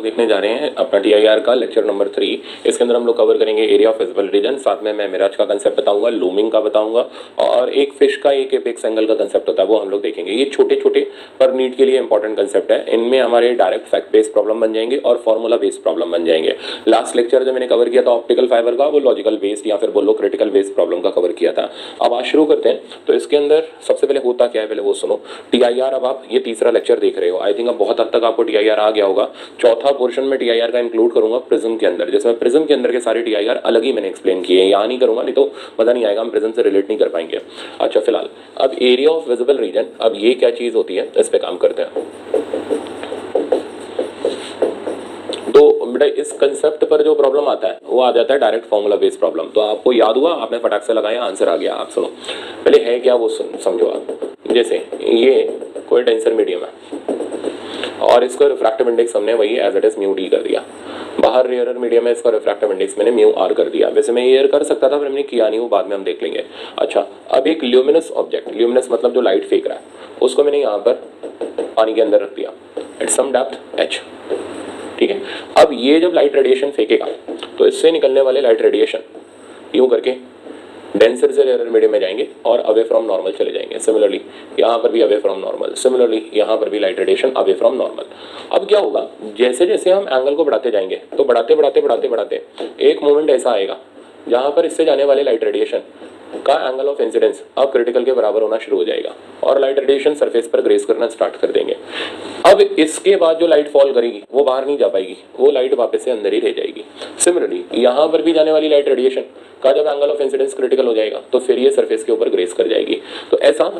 देखने जा रहे हैं अपना TIR का लेक्चर नंबर 3। इसके अंदर हम लोग कवर करेंगे एरिया ऑफ विजिबल रीजन, साथ में मैं मिराज का कंसेप्ट बताऊंगा, लूमिंग का बताऊंगा और एक फिश का एक एपेक्स एंगल का कंसेप्ट होता है वो हम लोग देखेंगे। ये छोटे छोटे पर नीट के लिए इंपॉर्टेंट कंसेप्ट है। इनमें हमारे डायरेक्ट फैक्ट बेस्ड प्रॉब्लम बन जाएंगे और फॉर्मूला बेस्ड प्रॉब्लम बन जाएंगे। लास्ट लेक्चर जो मैंने कवर किया था ऑप्टिकल फाइबर का, वो लॉजिकल बेस्ड या फिर बोलो क्रिटिकल बेस्ड प्रॉब्लम का कवर किया था। अब आज शुरू करते हैं। तो इसके अंदर सबसे पहले होता क्या है पहले वो सुनो। TIR, अब आप ये तीसरा लेक्चर देख रहे हो, आई थिंक अब बहुत हद तक आपको TIR आ गया होगा। चौथा पोर्शन में TIR का इंक्लूड करूंगा प्रिज्म के अंदर, जिसमें प्रिज्म के अंदर के सारे TIR अलग ही मैंने एक्सप्लेन किए हैं। यहाँ नहीं करूंगा, नहीं तो मजा नहीं आएगा, हम प्रिज्म से रिलेट नहीं कर पाएंगे। अच्छा फिलहाल अब एरिया ऑफ विजिबल रीजन, अब ये क्या चीज होती है इस पे काम करते हैं। तो बेटा इस कंसेप्ट पर जो प्रॉब्लम आता है वो आ जाता है डायरेक्ट फॉर्मूला बेस्ड प्रॉब्लम। तो आपको याद हुआ, आपने फटाक से लगाया, आंसर आ गया। आप सुनो पहले है क्या वो समझो आप। जैसे ये कोई डेंसर मीडियम है और इसका रिफ्रैक्टिव इंडेक्स हमने वही as it is mu d कर दिया। बाहर रेयरर मीडियम है, इसका रिफ्रैक्टिव इंडेक्स मैंने म्यू आर कर दिया। वैसे मैं ये कर सकता था पर मैंने किया नहीं, वो बाद में हम देख लेंगे। अच्छा अब एक ल्यूमिनस ऑब्जेक्ट, ल्यूमिनस मतलब जो लाइट फेंक रहा है, उसको मैंने यहाँ पर पानी के अंदर रख दिया एट सम डेप्थ h, ठीक है। अब ये जब लाइट रेडिएशन फेंकेगा तो इससे निकलने वाले लाइट रेडिएशन यूं करके डेंसर से रेयर मीडियम में जाएंगे और अवे फ्रॉम नॉर्मल चले जाएंगे। सिमिलरली यहाँ पर भी अवे फ्रॉम नॉर्मल, सिमिलरली यहाँ पर भी light radiation away from normal. अब क्या होगा, जैसे जैसे हम एंगल को बढ़ाते जाएंगे तो बढ़ाते बढ़ाते बढ़ाते बढ़ाते एक मोमेंट ऐसा आएगा जहाँ पर इससे जाने वाले लाइट रेडिएशन का एंगल ऑफ इंसिडेंस अब क्रिटिकल के बराबर होना शुरू हो जाएगा और लाइट रेडिएशन सरफेस पर ग्रेस करना स्टार्ट कर देंगे। अब इसके बाद जो लाइट फॉल करेगी वो बाहर नहीं जा पाएगी, वो लाइट वापस से अंदर ही रह जाएगी। सिमिलरली यहाँ पर भी जाने वाली लाइट रेडिएशन का जब एंगल ऑफ इंसिडेंस क्रिटिकल हो जाएगा तो फिर ये सरफेस के ऊपर ग्रेस कर जाएगी। तो ऐसा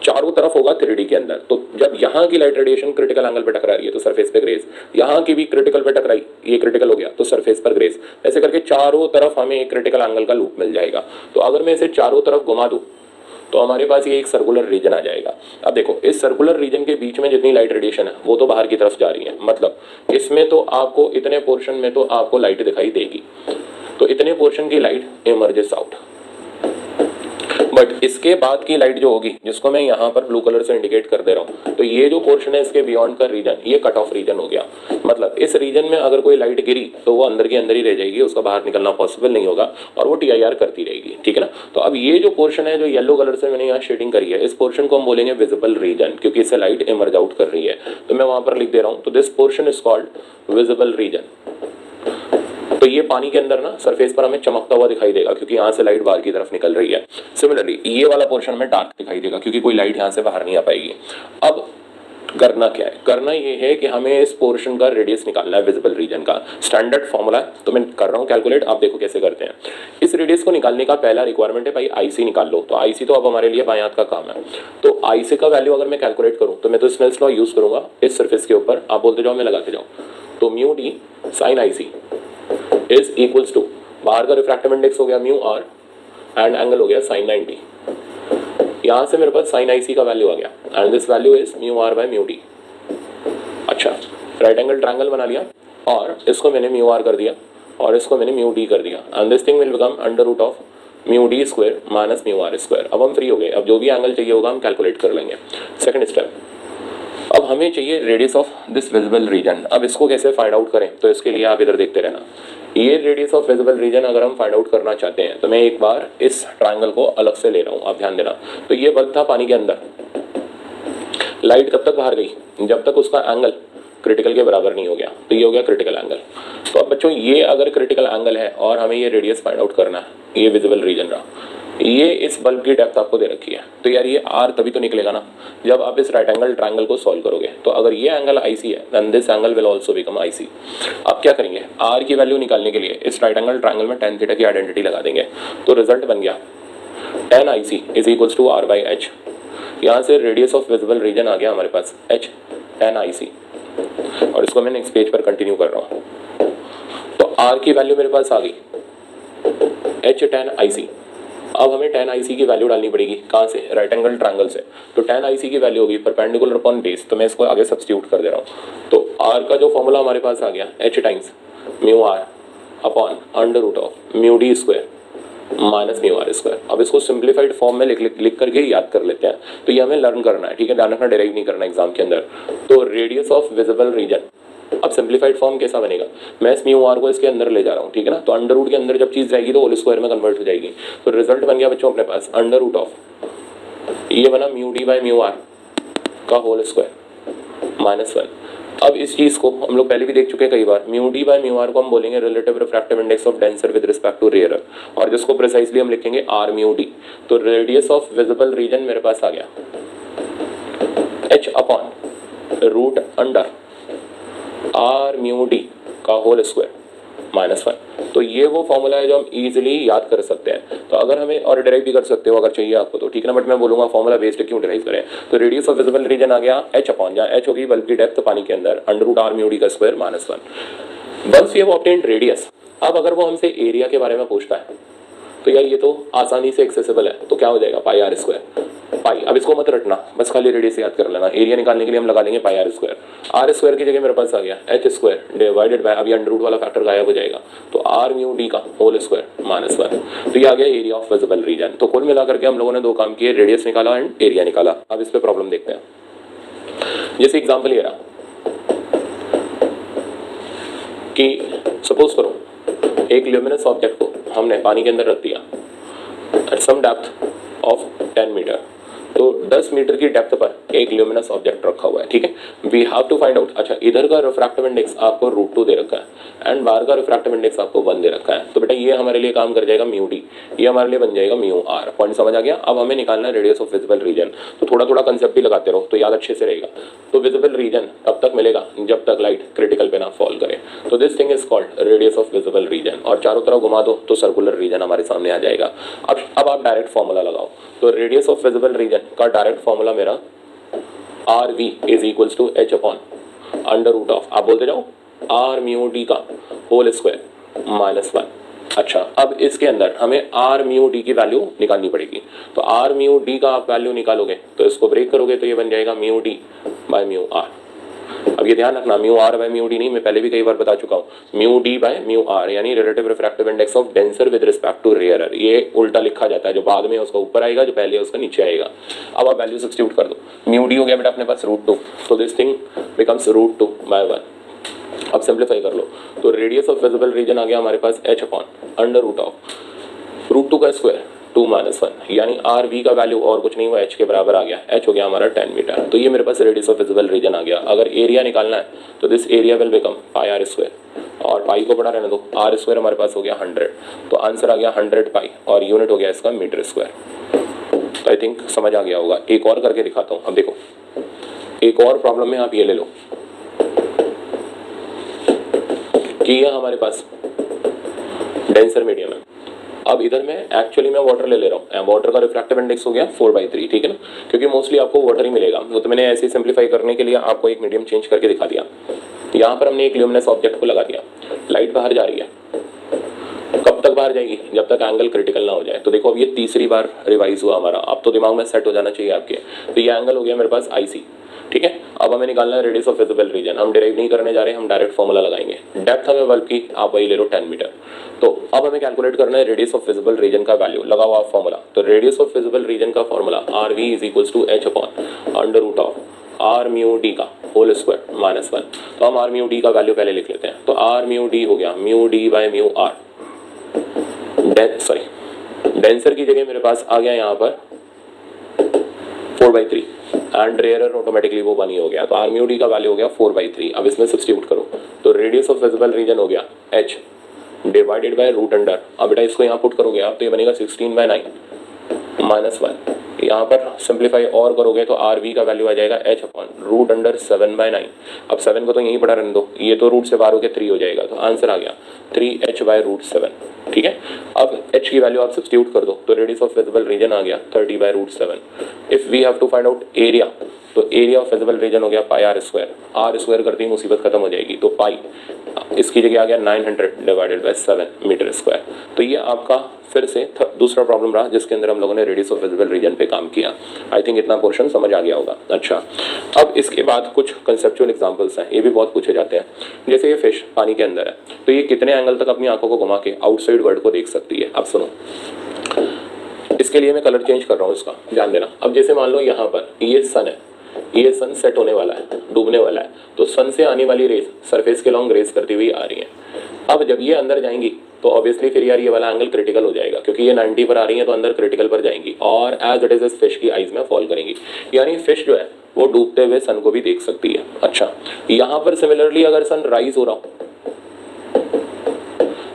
चारों तरफ होगा 3D के अंदर। तो जब यहाँ की लाइट रेडिएशन क्रिटिकल एंगल पे टकरा रही है तो सरफेस पे ग्रेस, यहाँ की भी क्रिटिकल पे टकराई, ये क्रिटिकल हो गया तो सरफेस पर ग्रेस, ऐसे करके चारों तरफ हमें एक क्रिटिकल एंगल का लूप मिल जाएगा। तो अगर मैं इसे चारों तरफ घुमा दूं तो हमारे पास ये एक सर्कुलर रीजन आ जाएगा। अब देखो इस सर्कुलर रीजन के बीच में जितनी लाइट रेडिएशन है वो तो बाहर की तरफ जा रही है, मतलब इसमें तो आपको इतने पोर्शन में तो आपको लाइट दिखाई देगी, तो इतने पोर्शन की लाइट इमर्जेस आउट। बट इसके बाद की लाइट जो होगी, जिसको मैं यहाँ पर ब्लू कलर से इंडिकेट कर दे रहा हूँ, तो ये जो पोर्शन है इसके बियॉन्ड का रीजन, ये कट ऑफ रीजन हो गया। मतलब इस रीजन में अगर कोई लाइट गिरी तो वो अंदर के अंदर ही रह जाएगी, उसका बाहर निकलना पॉसिबल नहीं होगा और वो TIR करती रहेगी, ठीक है ना। तो अब ये जो पोर्शन है जो येलो कलर से मैंने यहाँ शेडिंग करी है, इस पोर्शन को हम बोलेंगे विजिबल रीजन, क्योंकि इससे लाइट इमर्ज आउट कर रही है। तो मैं वहां पर लिख दे रहा हूँ, तो this portion is called visible region. तो ये पानी के अंदर ना सरफेस पर हमें चमकता हुआ दिखाई देगा क्योंकि यहाँ से लाइट बाहर की तरफ निकल रही है। सिमिलरली ये वाला पोर्शन में डार्क दिखाई देगा क्योंकि कोई लाइट यहाँ से बाहर नहीं आ पाएगी। अब करना क्या है, करना ये है कि हमें इस पोर्शन का रेडियस निकालना है विजिबल रीजन का। स्टैंडर्ड फॉर्मूला है तो मैं कर रहा हूँ कैलकुलेट, आप देखो कैसे करते हैं। इस रेडियस को निकालने का पहला रिक्वायरमेंट है भाई IC निकाल लो। तो IC तो अब हमारे लिए बाएं हाथ का काम है। तो IC का वैल्यू अगर मैं कैलकुलेट करूँ तो मैं तो स्नेल्स लॉ यूज करूंगा इस सर्फेस के ऊपर, आप बोलते जाओ मैं लगाते जाऊँ। तो mu d sine IC is equals to, बाहर का रिफ्रैक्टिव इंडेक्स हो गया म्यू आर एंड एंगल हो गया साइन 90। यहाँ से मेरे पास साइन IC का वैल्यू आ गया and this value is mu are by mu d. अच्छा राइट एंगल ट्रायंगल बना लिया और इसको मैंने म्यू आर कर दिया और इसको मैंने म्यू डी कर दिया and this thing will become under root of mu d square minus mu r square. अब हम फ्री हो गए, अब जो भी एंगल चाहिए होगा हम कैलकुलेट कर लेंगे। सेकंड स्टेप, अब हमें चाहिए radius of this visible region. अब इसको कैसे फाइंड आउट करें, तो इसके लिए आप इधर देखते रहना। ये रेडियस ऑफ विजिबल रीजन अगर हम फाइंड आउट करना चाहते हैं तो मैं एक बार इस ट्रायंगल को अलग से ले रहा हूँ, आप ध्यान देना। तो ये बल्ब था पानी के अंदर, लाइट कब तक बाहर गई जब तक उसका एंगल क्रिटिकल के बराबर नहीं हो गया, तो ये हो गया क्रिटिकल एंगल। तो अब बच्चों ये अगर क्रिटिकल एंगल है और हमें ये रेडियस फाइंड आउट करना है, ये विजिबल रीजन रहा, ये इस बल्ब की डेप्थ आपको दे रखी है। तो यार ये R तभी तो निकलेगा ना जब आप इस राइट एंगल ट्रायंगल को सॉल्व करोगे। तो अगर ये एंगल IC है then this angle will also become IC। अब क्या करेंगे, R की वैल्यू निकालने के लिए इस राइट एंगल ट्रायंगल में tan थीटा की आइडेंटिटी लगा देंगे। तो रिजल्ट बन गया tan IC is equals to R by H। यहाँ से रेडियस ऑफ विजिबल रीजन आ गया हमारे पास H tan IC, और इसको मैं नेक्स्ट पेज पर कंटिन्यू कर रहा हूँ। तो R की वैल्यू मेरे पास आ गई H tan IC। अब हमें tan IC की वैल्यू डालनी पड़ेगी, कहाँ से, राइट एंगल ट्रायंगल से। तो tan IC की वैल्यू होगी परपेंडिकुलर अपॉन बेस, तो मैं इसको आगे सब्स्टिट्यूट कर दे रहा हूँ। तो R का जो फॉर्मूला हमारे पास आ गया H times mu r upon under root of mu d square minus mu r square. अब इसको सिंप्लीफाइड फॉर्म में लिख करके याद कर लेते हैं। तो ये हमें लर्न करना है, ठीक है, ध्यान रखना डेराइव नहीं करना एग्जाम के अंदर। तो रेडियस ऑफ विजिबल रीजन अब सिंप्लीफाइड फॉर्म कैसा बनेगा, मैं इस म्यू आर को इसके अंदर ले जा रहा हूँ, ठीक है ना, तो अंडर रूट के अंदर जब चीज़ जाएगी तो होल स्क्वायर में कन्वर्ट हो जाएगी। तो रिजल्ट बन गया बच्चों अपने पास अंडर रूट ऑफ, ये बना mu D by mu r का होल स्क्वायर माइनस 1। अब इस चीज़ को हम लोग पहले भी देख चुके हैं कई बार, mu D by mu R को हम बोलेंगे relative refractive index of denser with respect to rarer, और जिसको प्रिसाइसली हम लिखेंगे आर म्यू डी। तो रेडियस ऑफ विजिबल रीजन मेरे पास आ गया h upon root under R mu D का होल स्क्वायर माइनस 1। तो ये वो फॉर्मूला है जो हम इजीली याद कर सकते हैं। तो अगर हमें और डिराइव भी कर सकते हो अगर चाहिए आपको तो, ठीक है ना, बट मैं बोलूंगा फॉर्मूला बेस्ड क्यों डिराइव करें। तो रेडियस ऑफ विजिबल रीजन आ गया h अपॉन, जहाँ h होगी बल्ब की डेप्थ पानी के अंदर, under root R mu D का square minus 1। Once we have obtained radius, अब अगर वो हमसे एरिया के बारे में पूछता है तो यार ये तो आसानी से एक्सेसिबल है, तो क्या हो जाएगा पाई आर स्क्वायर पाई। अब इसको मत रटना, बस खाली रेडियस याद कर लेना। एरिया निकालने के लिए हम लगा लेंगे पाई आर स्क्वायर की जगह मेरे पास आ गया एच स्क्वायर डिवाइडेड बाय, अभी अंडर रूट वाला फैक्टर गायब हो जाएगा, तो आर म्यू डी का होल स्क्वायर माइनस 1। तो ये आ गया एरिया ऑफ विजिबल रीजन। तो कुल मिलाकर के हम लोगों ने दो काम किए, रेडियस निकाला एंड एरिया निकाला। अब इस पे प्रॉब्लम देखते हैं। जैसे एग्जाम्पल ये रहा कि सपोज करो एक ल्यूमिनस ऑब्जेक्ट को हमने पानी के अंदर रख दिया at some depth of 10 metre. तो 10 मीटर की डेप्थ पर एक ल्यूमिनस ऑब्जेक्ट रखा हुआ है, ठीक है। We have to find out, अच्छा इधर का रिफ्रैक्टिव इंडेक्स आपको √2 दे रखा है एंड बाहर का रिफ्रैक्टिव इंडेक्स आपको 1 दे रखा है। तो बेटा ये हमारे लिए काम कर जाएगा म्यू डी, ये हमारे लिए बन जाएगा म्यू आर। पॉइंट समझ आ गया। अब हमें निकालना है रेडियस ऑफ विजिबल रीजन। तो थोड़ा थोड़ा कंसेप्ट भी लगाते रहो तो याद अच्छे से रहेगा। तो विजिबल रीजन तब तक मिलेगा जब तक लाइट क्रिटिकल पे ना फॉल करे। तो this thing is called radius of visible reason. और चारों तरफ घुमा दो तो सर्कुलर रीजन हमारे सामने आ जाएगा। अब आप डायरेक्ट फॉर्मूला लगाओ। तो रेडियस ऑफ विजिबल रीजन का डायरेक्ट फॉर्मूला मेरा r v is equals to h upon under root of, आप बोलते जाओ, आर म्यू डी का होल स्क्वायर माइनस 1। अच्छा अब इसके अंदर हमें आर म्यू डी की वैल्यू निकालनी पड़ेगी। तो आर म्यू डी का आप वैल्यू निकालोगे तो इसको ब्रेक करोगे तो ये बन जाएगा mu D by mu R. अब ये ध्यान रखना, mu are by mu D नहीं, मैं पहले भी कई बार बता चुका हूँ, mu D by mu R यानी relative refractive index of denser with respect to rarer. ये उल्टा लिखा जाता है, जो बाद में उसका ऊपर आएगा, जो पहले उसका नीचे आएगा। अब आप वैल्यू सब्स्टिट्यूट कर दो, म्यू डी हो गया बेटा अपने पास √2, तो दिस थिंग बिकम्स √2 बाय 1। अब सिंप्लीफाई कर लो तो रेडियस ऑफ विजिबल रीजन आ गया हमारे पास h upon under root of √2 का स्क्वायर 2 माइनस 1, यानी आर वी का वैल्यू और कुछ नहीं हुआ h के बराबर आ गया। h हो गया हमारा 10 मीटर। तो ये मेरे पास रेडियस ऑफ विजिबल रीजन आ गया। अगर एरिया निकालना है तो this area will become pi r square, और पाई को बड़ा रहने दो, आर स्क्वायर हमारे पास हो गया 100, तो आंसर आ गया 100 पाई और यूनिट हो गया इसका मीटर स्क्वायर। तो आई थिंक समझ आ गया होगा। एक और करके दिखाता हूँ। अब देखो एक और प्रॉब्लम में आप ये ले लो कि यह हमारे पास डेंसर मीडियम है। अब इधर मैं एक्चुअली मैं वाटर ले रहा हूँ, वाटर का रिफ्रैक्टिव इंडेक्स हो गया 4/3, ठीक है ना, क्योंकि मोस्टली आपको वाटर ही मिलेगा। वो तो मैंने ऐसे सिंप्लीफाई करने के लिए आपको एक मीडियम चेंज करके दिखा दिया। यहाँ पर हमने एक ल्यूमिनस ऑब्जेक्ट को लगा दिया, लाइट बाहर जा रही है। कब तक बाहर जाएगी? जब तक एंगल क्रिटिकल ना हो जाए। तो देखो अब ये तीसरी बार रिवाइज हुआ हमारा, अब तो दिमाग में सेट हो जाना चाहिए आपके। तो ये एंगल हो गया मेरे पास IC, ठीक है। अब हमें निकालना है रेडियस ऑफ विजिबल रीजन। हम डिराइव नहीं करने जा रहे, हम डायरेक्ट फॉर्मूला लगाएंगे। डेप्थ हमें बल्ब की आप वही ले लो 10 मीटर। तो अब हमें कैलकुलेट करना है रेडियस ऑफ विजिबल रीजन का वैल्यू। लगाओ आप फॉर्मूला। तो रेडियस ऑफ विजिबल रीजन का formula RV is equals to h upon under root of r mu D का होल स्क्वायर माइनस 1। तो हम आर म्यू डी का वैल्यू पहले लिख लेते हैं। तो आर म्यू डी हो गया mu D by mu r. Denser की जगह मेरे पास आ गया यहाँ पर 4/3 एंड रेयरर ऑटोमेटिकली वो 1 ही हो गया। तो आर म्यू डी का वैल्यू हो गया 4/3। अब इसमें सब्स्टिट्यूट करो तो रेडियस ऑफ विजिबल रीजन हो गया h divided by root under. अब बेटा इसको यहाँ पुट करोगे आप तो ये बनेगा 16/9 माइनस 1। यहाँ पर सिंप्लीफाई और करोगे तो आर वी का वैल्यू आ जाएगा h अपॉन रूट अंडर 7/9। अब 7 को तो यहीं पड़ा रहने दो, ये तो रूट से बाहर होकर 3 हो जाएगा। तो आंसर आ गया 3h बाय रूट 7, ठीक है। अब h की वैल्यू आप सब्स्टिट्यूट कर दो तो रेडियस ऑफ विजिबल रीजन आ गया 30 by root 7। If we have to find out area तो एरिया ऑफ विजिबल रीजन हो गया pi r square. R square करते ही मुसीबत खत्म हो जाएगी। तो पाई इसकी जगह आ गया 900 डिवाइडेड बाय 7 मीटर स्क्वायर। तो ये आपका फिर से दूसरा प्रॉब्लम रहा जिसके अंदर हम लोगों ने रेडियस ऑफ विजिबल रीजन पे काम किया। आई थिंक इतना पोर्शन समझ आ गया होगा। अच्छा अब इसके बाद कुछ कंसेप्चुअल एग्जांपल्स हैं, ये भी बहुत पूछे जाते हैं। जैसे ये फिश पानी के अंदर है तो ये कितने एंगल तक अपनी आंखों को घुमा के आउटसाइड वर्ल्ड को देख सकती है। अब सुनो, इसके लिए मैं कलर चेंज कर रहा हूँ इसका, ध्यान देना। अब जैसे मान लो यहाँ पर ये सन है, ये सन सेट होने वाला है, डूबने वाला है, तो सन से आने वाली रेस सरफेस के लॉन्ग रेस करती हुई आ रही है। अब जब ये अंदर जाएंगी तो ऑब्वियसली फिर यार ये वाला एंगल क्रिटिकल हो जाएगा, क्योंकि ये 90 पर आ रही है तो अंदर क्रिटिकल पर जाएंगी और एज इट इज फिश की आइज में फॉल करेंगी, यानी फिश जो है वो डूबते हुए सन को भी देख सकती है। अच्छा, यहाँ पर सिमिलरली अगर सन राइज हो रहा हो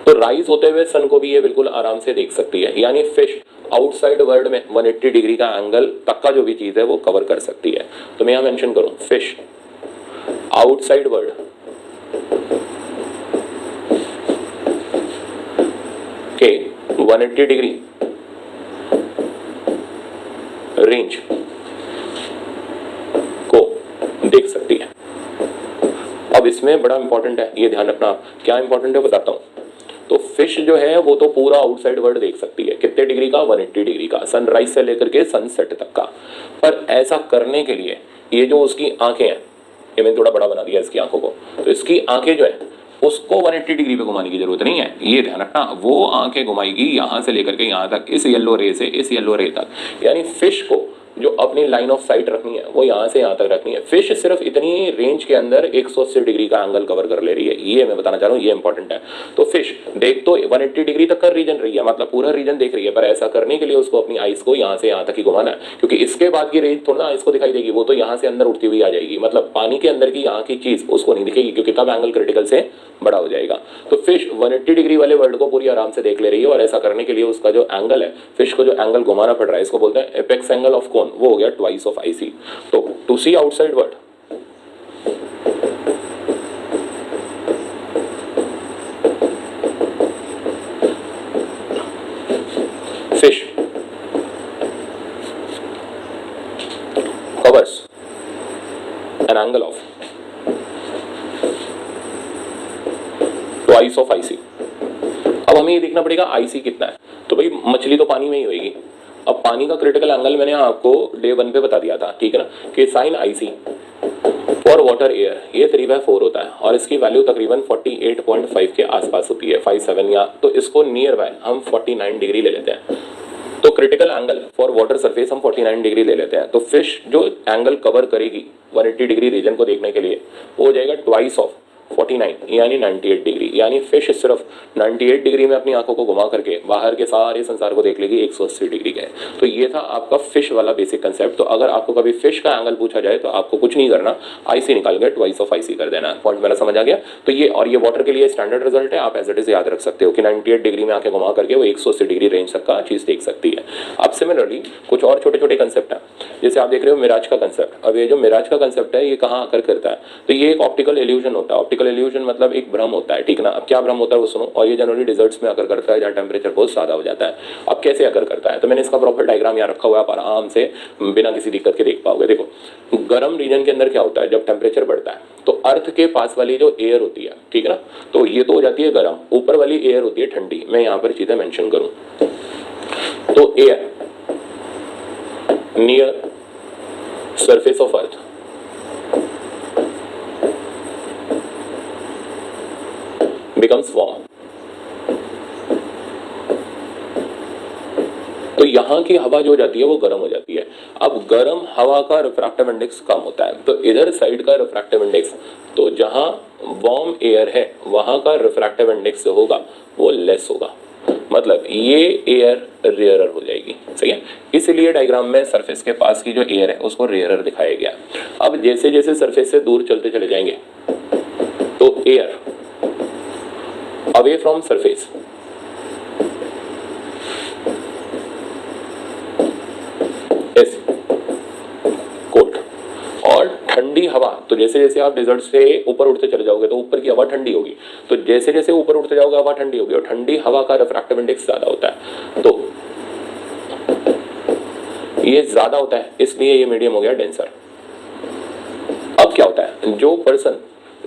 तो राइज होते हुए सन को भी ये बिल्कुल आराम से देख सकती है, यानी फिश आउटसाइड वर्ल्ड में 180 डिग्री का एंगल तक का जो भी चीज है वो कवर कर सकती है। तो मैं यहां मेंशन करूं फिश आउटसाइड वर्ल्ड के 180 डिग्री रेंज को देख सकती है। अब इसमें बड़ा इंपॉर्टेंट है, ये ध्यान रखना। क्या इंपॉर्टेंट है बताता हूं। तो फिश जो है वो तो पूरा आउटसाइड वर्ल्ड देख सकती है, कितने डिग्री का, 180 डिग्री का, सनराइज से लेकर के सनसेट तक का। पर ऐसा करने के लिए ये जो उसकी आंखें हैं, ये मैंने थोड़ा बड़ा बना दिया इसकी आंखों को, तो इसकी आंखें जो है उसको 180 डिग्री पे घुमाने की जरूरत नहीं है, ये ध्यान रखना। वो आंखें घुमाएगी यहां से लेकर के यहां तक, इस येलो रे से इस येलो रे तक, यानी फिश को जो अपनी लाइन ऑफ साइट रखनी है वो यहां से यहां तक रखनी है। फिश सिर्फ इतनी रेंज के अंदर 180 डिग्री का एंगल कवर कर ले रही है, ये मैं बताना चाह रहा हूँ, ये इंपॉर्टेंट है। तो फिश देख तो 180 डिग्री तक का रीजन रही है, मतलब पूरा रीजन देख रही है, पर ऐसा करने के लिए उसको अपनी आइस को यहां से यहां तक ही घुमाना है, क्योंकि इसके बाद की रेंज थोड़ा आइस को दिखाई देगी, वो तो यहां से अंदर उठती हुई आ जाएगी, मतलब पानी के अंदर की यहाँ की चीज उसको नहीं दिखेगी, क्योंकि तब एंगल क्रिटिकल से बड़ा हो जाएगा। तो फिश 180 डिग्री वाले वर्ल्ड को पूरी आराम से देख ले रही है, और ऐसा करने के लिए उसका जो एंगल है, फिश को जो एंगल घुमाना पड़ रहा है, इसको बोलते हैं एपेक्स एंगल ऑफ कोन, वो हो गया ट्वाइस ऑफ आईसी। तो to see outside world fish covers an angle of twice of IC। अब हमें ये देखना पड़ेगा IC कितना है, तो भाई मछली तो पानी में ही होगी। अब पानी का क्रिटिकल एंगल मैंने आपको डे 1 पे बता दिया था, ठीक है ना, कि sine IC for water air ये 3/4 होता है, और इसकी वैल्यू तकरीबन 48.5 के आसपास होती है, 57 या, तो इसको नियर बाय हम 49 डिग्री ले लेते हैं। तो critical angle for water surface हम 49 डिग्री ले लेते हैं। तो फिश जो एंगल कवर करेगी 180 डिग्री रीजन को देखने के लिए, वो हो जाएगा ट्वाइस ऑफ 49 यानी 98 डिग्री, यानी फिश सिर्फ 98 डिग्री में अपनी आंखों को घुमा करके बाहर के सारे संसार को देख लेगी 180 डिग्री के। तो ये था आपका फिश वाला बेसिक कंसेप्ट। तो अगर आपको कभी फिश का एंगल पूछा जाए तो आपको कुछ नहीं करना, आईसी निकाल के ट्वाइस ऑफ आईसी कर देना। पॉइंट मेरा समझ आ गया। तो ये, और ये वाटर के लिए स्टैंडर्ड रिजल्ट है, आप एज इट इज याद रख सकते हो कि 98 डिग्री में आंखें घुमा करके वो 180 डिग्री रेंज तक का चीज देख सकती है। अब सिमिलरली कुछ और छोटे छोटे कंसेप्ट है, जैसे आप देख रहे हो मिराज का कंसेप्ट। अब ये जो मिराज का कंसेप्ट है ये कहाँ आकर करता है, तो ये एक ऑप्टिकल इल्यूजन होता है। ऑप्टिकल इल्यूजन मतलब एक भ्रम होता है, ठीक ना। अब क्या भ्रम होता है वो सुनो। और ये जनरली डिजर्ट्स में आकर करता है जहाँ टेम्परेचर बहुत ज्यादा हो जाता है। अब कैसे आकर करता है, तो मैंने इसका प्रॉपर डायग्राम यहाँ रखा हुआ है, आप आराम से बिना किसी दिक्कत के देख पाओगे। देखो, गर्म रीजन के अंदर क्या होता है, जब टेम्परेचर बढ़ता है तो अर्थ के पास वाली जो एयर होती है, ठीक है ना, तो ये तो हो जाती है गर्म, ऊपर वाली एयर होती है ठंडी। मैं यहाँ पर चीजें मेंशन करूं तो air near surface of earth becomes warm। तो यहाँ की हवा जो हो जाती है वो गर्म हो जाती है। अब गर्म हवा का रिफ्रैक्टिव इंडेक्स कम होता है, तो इधर साइड का रिफ्रैक्टिव इंडेक्स, तो जहाँ वार्म एयर है वहाँ का रिफ्रैक्टिव इंडेक्स जो होगा वो लेस होगा, मतलब ये एयर रेयरर हो जाएगी। सही है, इसलिए डायग्राम में सरफेस के पास की जो एयर है उसको रेयरर दिखाया गया। अब जैसे जैसे सरफेस से दूर चलते चले जाएंगे तो air away from surface is cold। और ठंडी हवा, तो जैसे जैसे आप डेजर्ट से ऊपर उठते चले जाओगे तो ऊपर की हवा ठंडी होगी, तो जैसे जैसे ऊपर उठते जाओगे हवा ठंडी होगी, और ठंडी हवा का रिफ्रैक्टिव इंडेक्स ज्यादा होता है, तो ये ज्यादा होता है, इसलिए ये मीडियम हो गया डेंसर। अब क्या होता है, जो पर्सन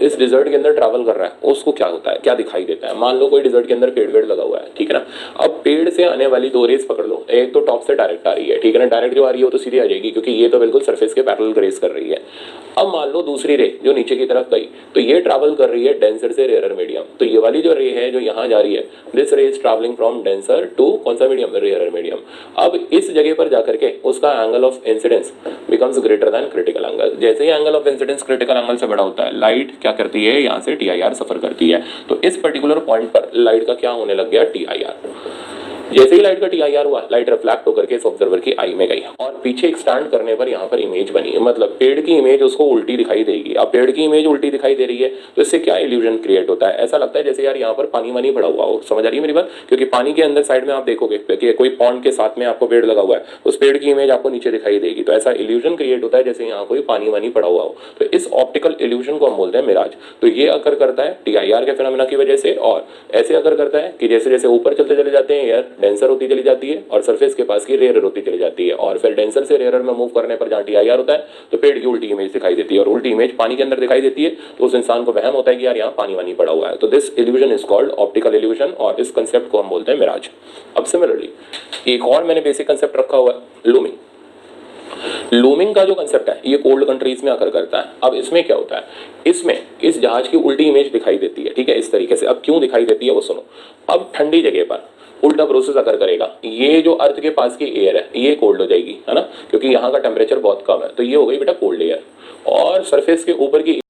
इस डिजर्ट के अंदर ट्रैवल कर रहा है उसको क्या होता है, क्या दिखाई देता है। मान लो कोई डिजर्ट के अंदर पेड़ वेड़ लगा हुआ है, ठीक है ना। अब पेड़ से आने वाली दो रेस पकड़ लो, एक तो टॉप से डायरेक्ट आ रही है, ठीक है ना, डायरेक्ट जो आ रही है वो तो सीधी आ जाएगी क्योंकि ये तो बिल्कुल सरफेस के पैरेलल ग्रेस कर रही है। अब मान लो दूसरी रे जो नीचे की तरफ गई, तो ये ट्रैवल कर रही है डेंसर से रेयर मीडियम। तो ये वाली जो रे है जो यहाँ जा रही है, this ray is travelling from denser to कौन सा मीडियम, रेयर मीडियम। अब इस जगह पर जाकर के उसका angle of incidence becomes greater than critical angle. जैसे ही angle of incidence critical angle से बड़ा होता है, लाइट क्या करती है, यहाँ से TIR सफर करती है। तो इस पर्टिकुलर पॉइंट पर लाइट का क्या होने लग गया, TIR। जैसे ही लाइट का TIR हुआ, लाइट रिफ्लेक्ट होकर के इस ऑब्जर्वर की आई में गई और पीछे एक्सटैंड करने पर यहाँ पर इमेज बनी, मतलब पेड़ की इमेज उसको उल्टी दिखाई देगी। अब पेड़ की इमेज उल्टी दिखाई दे रही है तो इससे क्या इल्यूजन क्रिएट होता है, ऐसा लगता है जैसे यार यहाँ पर पानी वानी पड़ा हुआ हो। समझ आ रही है मेरी बात, क्योंकि पानी के अंदर साइड में आप देखोगे कि कोई पॉन्ड के साथ में आपको पेड़ लगा हुआ है, उस पेड़ की इमेज आपको नीचे दिखाई देगी। तो ऐसा इल्यूजन क्रिएट होता है जैसे यहाँ कोई पानी वानी पड़ा हुआ हो। तो इस ऑप्टिकल इल्यूजन को हम बोलते हैं मिराज। तो ये अकर करता है TIR के फिनोमेना की वजह से, और ऐसे अकर करता है कि जैसे जैसे ऊपर चलते चले जाते हैं एयर डेंसर होती चली जाती है और सरफेस के पास की रेयर होती चली जाती है, और फिर डेंसर से रेयर में मूव करने पर जहाँ TIR होता है तो पेड़ की उल्टी इमेज दिखाई देती है, और उल्टी इमेज पानी के अंदर दिखाई देती है। तो उस इंसान को वहम होता है कि यार यहाँ पानी वानी पड़ा हुआ है। तो this illusion is called optical illusion, और इस कंसेप्ट को हम बोलते हैं मिराज। अब सिमिलरली एक और मैंने बेसिक कंसेप्ट रखा हुआ है, लूमिंग। लूमिंग का जो कंसेप्ट है ये कोल्ड कंट्रीज में आकर करता है। अब इसमें क्या होता है, इसमें इस जहाज की उल्टी इमेज दिखाई देती है, ठीक है, इस तरीके से। अब क्यों दिखाई देती है वो सुनो। अब ठंडी जगह पर उल्टा प्रोसेस अगर करेगा, ये जो अर्थ के पास की एयर है ये कोल्ड हो जाएगी, है ना, क्योंकि यहाँ का टेम्परेचर बहुत कम है। तो ये हो गई बेटा कोल्ड एयर, और सरफेस के ऊपर की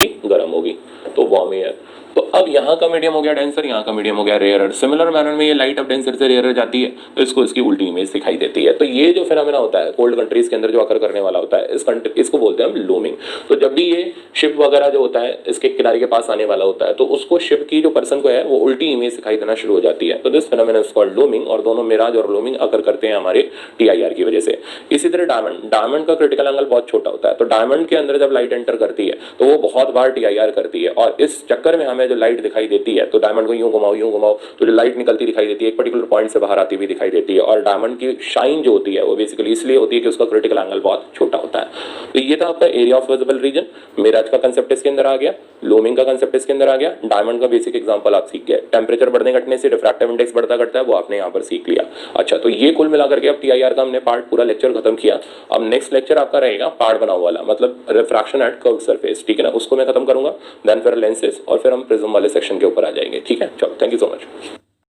गर्म होगी तो वार्म एयर। तो अब यहाँ का मीडियम हो गया डेंसर, यहाँ का मीडियम हो गया रेयर। सिमिलर मैनर में ये लाइट अब डेंसर से रेयर जाती है तो इसको इसकी उल्टी इमेज दिखाई देती है। तो ये जो फिनोमेना होता है कोल्ड कंट्रीज के अंदर जो आकर करने वाला होता है, इसको बोलते हैं हम लूमिंग। तो जब भी ये शिप वगैरह जो होता है इसके किनारे के पास आने वाला होता है तो उसको शिप की जो पर्सन को है वो उल्टी इमेज दिखाई देना शुरू हो जाती है। तो this phenomena is called looming, और दोनों मिराज और लूमिंग आकर करते हैं हमारे TIR की वजह से। इसी तरह डायमंड का क्रिटिकल एंगल बहुत छोटा होता है, तो डायमंड के अंदर जब लाइट एंटर करती है तो वो बहुत बार TIR करती है, और इस चक्कर में हमें जो लाइट दिखाई देती है, तो डायमंड को यूं घुमाओ तो जो लाइट निकलती दिखाई देती है एक पर्टिकुलर पॉइंट से बाहर आती हुई दिखाई देती है। और डायमंड की शाइन जो होती है वो बेसिकली इसलिए होती है कि उसका क्रिटिकल एंगल बहुत छोटा होता है। तो ये था आपका area of visible region. Mirage का कंसेप्ट इसके अंदर आ गया, लूमिंग का कंसेप्ट इसके अंदर आ गया, डायमंड का बेसिक एग्जांपल आप सीख गए। टेंपरेचर बढ़ने घटने से रिफ्रैक्टिव इंडेक्स बढ़ता घटता है वो आपने यहाँ पर सीख लिया। अच्छा, तो ये कुल मिलाकर के अब TIR का हमने पार्ट पूरा लेक्चर खत्म किया। अब नेक्स्ट लेक्चर आपका रहेगा पार्ट बनाओ वाला, मतलब रिफ्रैक्शन एट कर्व्ड सरफेस, ठीक है ना, उसको मैं खत्म करूंगा। देन फिर लेंसेज, और फिर हम प्रिज्म वाले सेक्शन के ऊपर आ जाएंगे, ठीक है। चलो, थैंक यू सो मच।